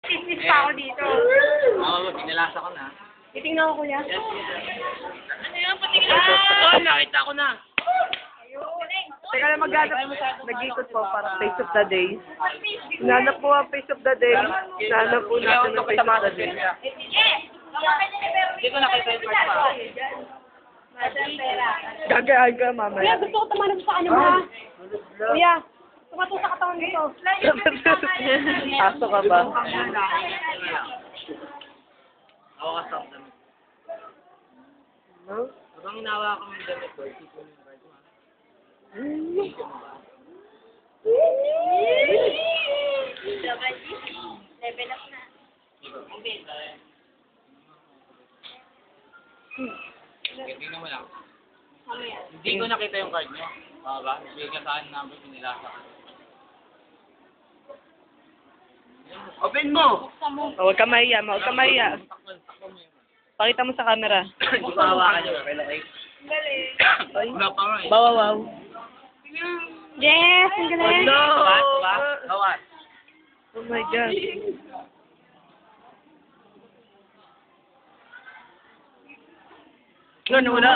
Sismis pa ako dito. Oo, pinalasa ko na. Titingnan ko, kuya. Yes, yes. Ano yan? Patingin. Oh, nakita ko na. Teka lang, nag-ikot po para face of the day. Nanap po ang face of the day. Nanap po natin ang face of the day. Hindi ko nakita yung card pa. Gagaan ka Kuya, mamaya. gusto ko tumanong sa ano ha? Kuya, tumato sa katawan dito. Aso ka ba? Ako kasama damit. No? Habang inawa ko ng damit ko, isipin mo yung card mo. Level up na. Tingnan mo lang. Mamaya. Hindi ko nakita yung card nyo. Ba? Bigay ka saan number, pinilasa ko. Open mo! Buksan mo. Oh, huwag ka mahiya, huwag ka mahiya. Takbo mo yun. Pakita mo sa camera. Hindi ko hawakan nyo. Ay, Wala pa nga eh. bawawaw. Yes, ang galing. No! Ba? Bawas. Oh my God. Ano na?